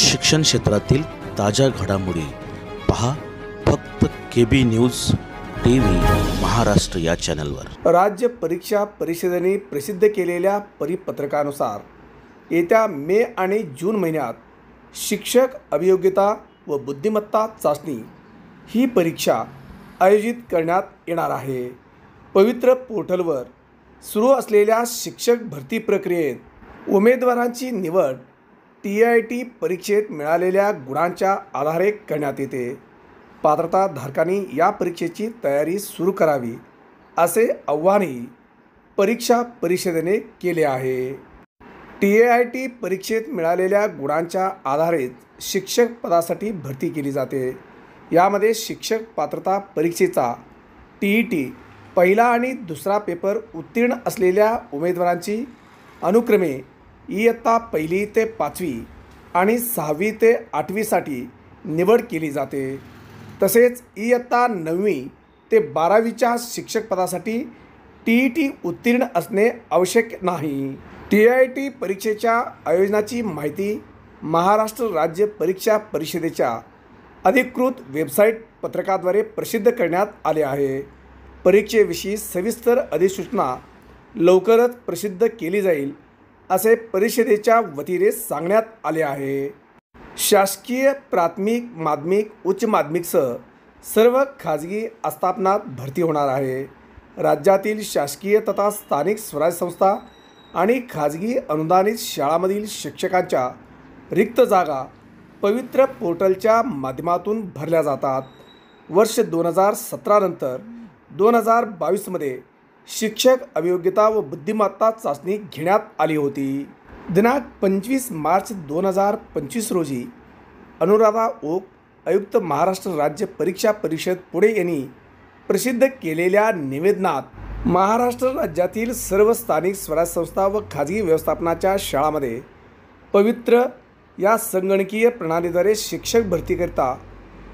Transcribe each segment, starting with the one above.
शिक्षण क्षेत्रातील ताज्या घडामोडी पहा फक्त KB न्यूज TV महाराष्ट्र या चॅनलवर। राज्य परीक्षा परिषदेने प्रसिद्ध केलेल्या परिपत्रकानुसार येत्या मे आणि जून महिन्यात शिक्षक अभियोग्यता व बुद्धिमत्ता चाचणी ही परीक्षा आयोजित करण्यात येणार आहे। पवित्र पोर्टलवर सुरू असलेल्या शिक्षक भरती प्रक्रियेत उमेदवारांची निवड TIT परीक्षेत मिळालेल्या गुणांच्या आधारे करण्यात येते। पात्रताधारकांनी या परीक्षेची तयारी सुरू करावी असे आवाहनही परीक्षा परिषदेने केले आहे। TIT परीक्षेत मिळालेल्या गुणांच्या आधारेच शिक्षक पदासाठी भरती केली जाते। यामध्ये शिक्षक पात्रता परीक्षेचा TET पहिला आणि दुसरा पेपर उत्तीर्ण असलेल्या उमेदवारांची अनुक्रमे इयत्ता पहिली ते 5वी आणि 6वी ते 8वीसाठी निवड केली जाते। तसेच इयत्ता 9वी ते 12वीच्या शिक्षक पदासाठी TET उत्तीर्ण असणे आवश्यक नाही। TIT परीक्षेच्या आयोजनाची माहिती महाराष्ट्र राज्य परीक्षा परिषदेच्या अधिकृत वेबसाईट पत्रकाद्वारे प्रसिद्ध करण्यात आले आहे। परीक्षेविषयी सविस्तर अधिसूचना लवकरच प्रसिद्ध केली जाईल असे परिषदेच्या वतीने सांगण्यात आले आहे। शासकीय प्राथमिक माध्यमिक उच्च माध्यमिकसह सर्व खाजगी आस्थापनात भरती होणार आहे। राज्यातील शासकीय तथा स्थानिक स्वराज्य संस्था आणि खाजगी अनुदानित शाळांमधील शिक्षकांच्या रिक्त जागा पवित्र पोर्टलच्या माध्यमातून भरल्या जातात। वर्ष 2017 नंतर 2022मध्ये शिक्षक अभियोग्यता व बुद्धिमत्ता चाचणी घेण्यात आली होती। दिनांक 25 मार्च 2025 रोजी अनुराधा ओक आयुक्त महाराष्ट्र राज्य परीक्षा परिषद पुणे यांनी प्रसिद्ध केलेल्या निवेदनात महाराष्ट्र राज्यातील सर्व स्थानिक स्वराज्य संस्था व खाजगी व्यवस्थापनाच्या शाळांमध्ये पवित्र या संगणकीय प्रणालीद्वारे शिक्षक भरतीकरिता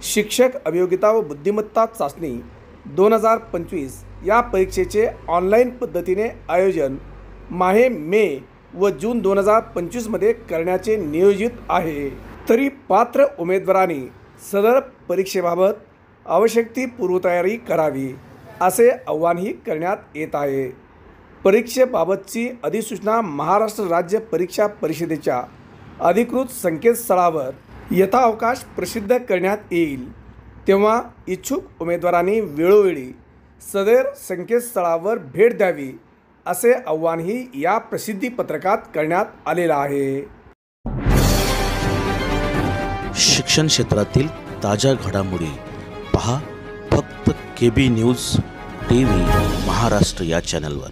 शिक्षक अभियोग्यता व बुद्धिमत्ता चाचणी 2025 या परीक्षेचे ऑनलाईन पद्धतीने आयोजन माहे मे व जून 2025मध्ये करण्याचे नियोजित आहे। तरी पात्र उमेदवारांनी सदर परीक्षेबाबत आवश्यक ती पूर्वतयारी करावी असे आवाहनही करण्यात येत आहे। परीक्षेबाबतची अधिसूचना महाराष्ट्र राज्य परीक्षा परिषदेच्या अधिकृत संकेतस्थळावर यथाअवकाश प्रसिद्ध करण्यात येईल, तेव्हा इच्छुक उमेदवारांनी वेळोवेळी सदर संकेतस्थळावर भेट द्यावी असे आवाहनही या प्रसिद्धी पत्रकात करण्यात आलेलं आहे। शिक्षण क्षेत्रातील ताज्या घडामोडी पहा फक्त KB न्यूज TV महाराष्ट्र या चॅनलवर।